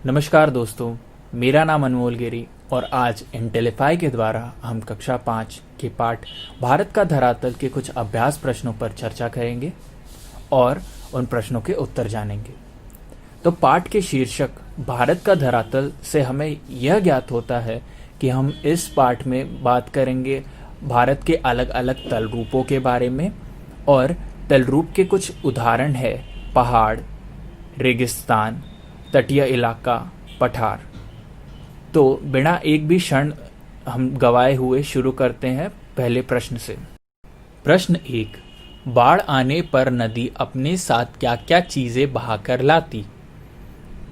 नमस्कार दोस्तों, मेरा नाम अनमोल गिरी और आज इंटेलीफाई के द्वारा हम कक्षा 5 के पाठ भारत का धरातल के कुछ अभ्यास प्रश्नों पर चर्चा करेंगे और उन प्रश्नों के उत्तर जानेंगे। तो पाठ के शीर्षक भारत का धरातल से हमें यह ज्ञात होता है कि हम इस पाठ में बात करेंगे भारत के अलग अलग तल रूपों के बारे में और तल रूप के कुछ उदाहरण है पहाड़, रेगिस्तान, तटीय इलाका, पठार। तो बिना एक भी क्षण हम गवाए हुए शुरू करते हैं पहले प्रश्न से। प्रश्न 1, बाढ़ आने पर नदी अपने साथ क्या क्या चीजें बहाकर लाती?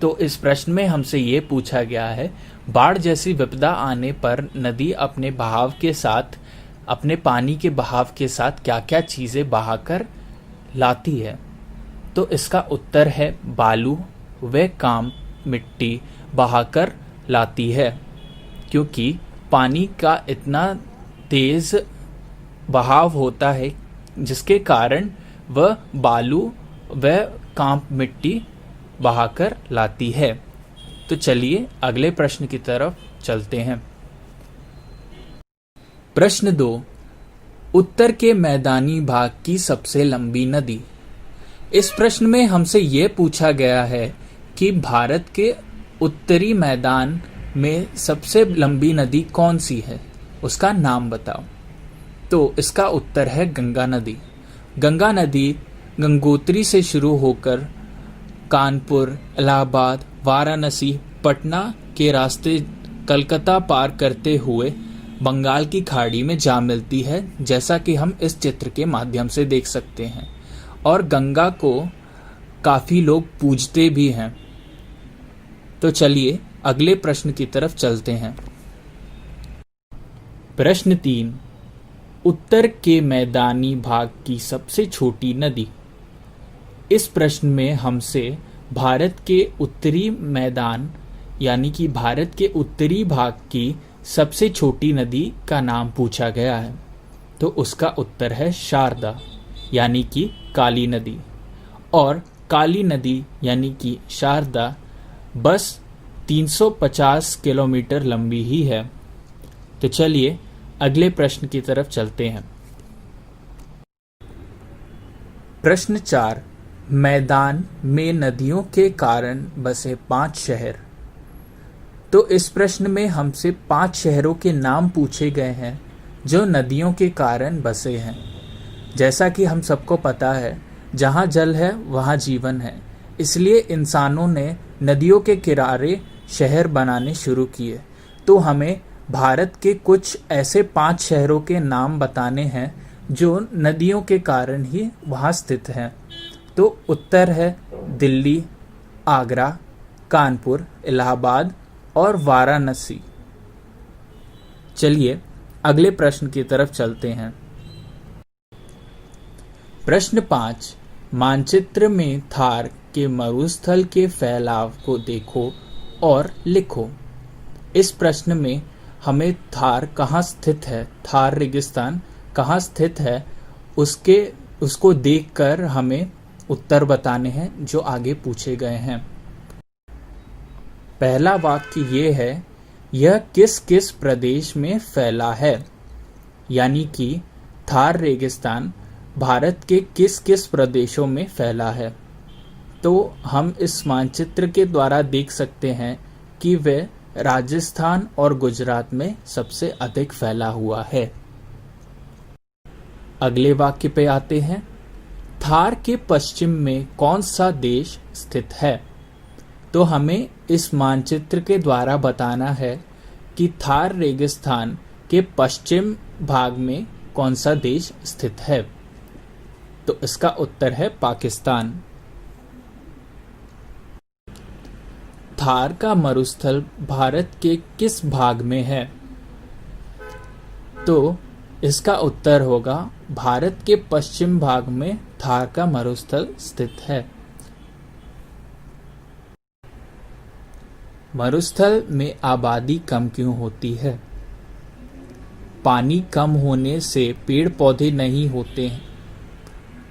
तो इस प्रश्न में हमसे ये पूछा गया है, बाढ़ जैसी विपदा आने पर नदी अपने बहाव के साथ, अपने पानी के बहाव के साथ क्या क्या चीजें बहाकर लाती है? तो इसका उत्तर है बालू व काम मिट्टी बहाकर लाती है, क्योंकि पानी का इतना तेज बहाव होता है जिसके कारण वह बालू व काम मिट्टी बहाकर लाती है। तो चलिए अगले प्रश्न की तरफ चलते हैं। प्रश्न 2, उत्तर के मैदानी भाग की सबसे लंबी नदी। इस प्रश्न में हमसे ये पूछा गया है कि भारत के उत्तरी मैदान में सबसे लंबी नदी कौन सी है, उसका नाम बताओ। तो इसका उत्तर है गंगा नदी। गंगा नदी गंगोत्री से शुरू होकर कानपुर, इलाहाबाद, वाराणसी, पटना के रास्ते कलकत्ता पार करते हुए बंगाल की खाड़ी में जा मिलती है, जैसा कि हम इस चित्र के माध्यम से देख सकते हैं। और गंगा को काफी लोग पूजते भी हैं। तो चलिए अगले प्रश्न की तरफ चलते हैं। प्रश्न 3, उत्तर के मैदानी भाग की सबसे छोटी नदी। इस प्रश्न में हमसे भारत के उत्तरी मैदान यानी कि भारत के उत्तरी भाग की सबसे छोटी नदी का नाम पूछा गया है। तो उसका उत्तर है शारदा यानी कि काली नदी। और काली नदी यानी कि शारदा बस 350 किलोमीटर लंबी ही है। तो चलिए अगले प्रश्न की तरफ चलते हैं। प्रश्न 4, मैदान में नदियों के कारण बसे 5 शहर। तो इस प्रश्न में हमसे 5 शहरों के नाम पूछे गए हैं जो नदियों के कारण बसे हैं। जैसा कि हम सबको पता है, जहाँ जल है वहाँ जीवन है, इसलिए इंसानों ने नदियों के किनारे शहर बनाने शुरू किए। तो हमें भारत के कुछ ऐसे 5 शहरों के नाम बताने हैं जो नदियों के कारण ही वहाँ स्थित हैं। तो उत्तर है दिल्ली, आगरा, कानपुर, इलाहाबाद और वाराणसी। चलिए अगले प्रश्न की तरफ चलते हैं। प्रश्न 5, मानचित्र में थार के मरुस्थल के फैलाव को देखो और लिखो। इस प्रश्न में हमें थार कहाँ स्थित है, थार रेगिस्तान कहाँ स्थित है, उसको देखकर हमें उत्तर बताने हैं जो आगे पूछे गए हैं। पहला वाक्य ये है, यह किस किस प्रदेश में फैला है, यानी कि थार रेगिस्तान भारत के किस किस प्रदेशों में फैला है। तो हम इस मानचित्र के द्वारा देख सकते हैं कि वह राजस्थान और गुजरात में सबसे अधिक फैला हुआ है। अगले वाक्य पे आते हैं, थार के पश्चिम में कौन सा देश स्थित है? तो हमें इस मानचित्र के द्वारा बताना है कि थार रेगिस्तान के पश्चिम भाग में कौन सा देश स्थित है। तो इसका उत्तर है पाकिस्तान। थार का मरुस्थल भारत के किस भाग में है? तो इसका उत्तर होगा भारत के पश्चिम भाग में थार का मरुस्थल स्थित है। मरुस्थल में आबादी कम क्यों होती है? पानी कम होने से पेड़ पौधे नहीं होते हैं,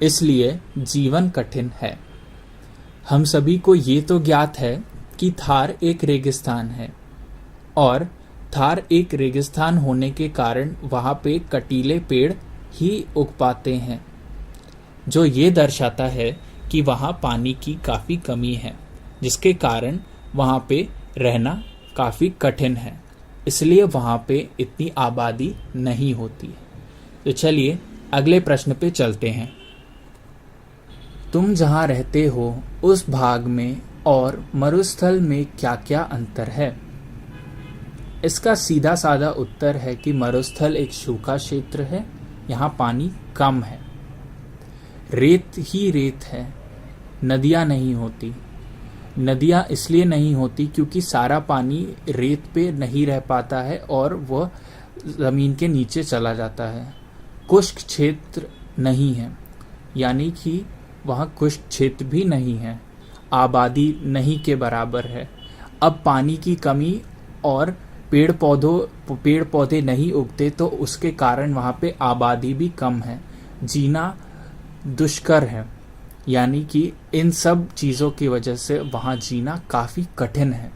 इसलिए जीवन कठिन है। हम सभी को ये तो ज्ञात है कि थार एक रेगिस्तान है और थार एक रेगिस्तान होने के कारण वहाँ पे कटीले पेड़ ही उग पाते हैं, जो ये दर्शाता है कि वहाँ पानी की काफ़ी कमी है, जिसके कारण वहाँ पे रहना काफ़ी कठिन है, इसलिए वहाँ पे इतनी आबादी नहीं होती है। तो चलिए अगले प्रश्न पे चलते हैं। तुम जहाँ रहते हो उस भाग में और मरुस्थल में क्या क्या अंतर है? इसका सीधा साधा उत्तर है कि मरुस्थल एक सूखा क्षेत्र है, यहाँ पानी कम है, रेत ही रेत है, नदियाँ नहीं होती। नदियाँ इसलिए नहीं होती क्योंकि सारा पानी रेत पे नहीं रह पाता है और वह ज़मीन के नीचे चला जाता है। खुश्क क्षेत्र नहीं है, यानी कि वहाँ खुश्क क्षेत्र भी नहीं है, आबादी नहीं के बराबर है। अब पानी की कमी और पेड़ पौधे नहीं उगते तो उसके कारण वहाँ पे आबादी भी कम है, जीना दुष्कर है, यानी कि इन सब चीज़ों की वजह से वहाँ जीना काफ़ी कठिन है।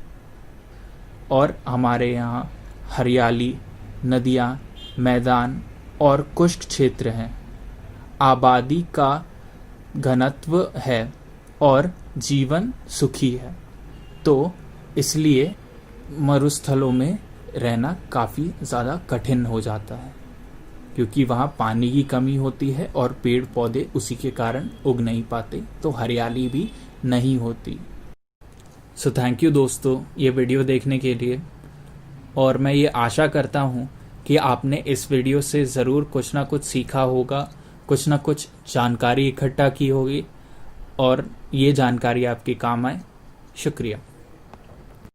और हमारे यहाँ हरियाली, नदियाँ, मैदान और खुश्क क्षेत्र हैं, आबादी का घनत्व है और जीवन सुखी है, तो इसलिए मरुस्थलों में रहना काफ़ी ज़्यादा कठिन हो जाता है, क्योंकि वहाँ पानी की कमी होती है और पेड़ पौधे उसी के कारण उग नहीं पाते, तो हरियाली भी नहीं होती। सो थैंक यू दोस्तों ये वीडियो देखने के लिए, और मैं ये आशा करता हूँ कि आपने इस वीडियो से ज़रूर कुछ ना कुछ सीखा होगा, कुछ ना कुछ जानकारी इकट्ठा की होगी और ये जानकारी आपके काम आए। शुक्रिया।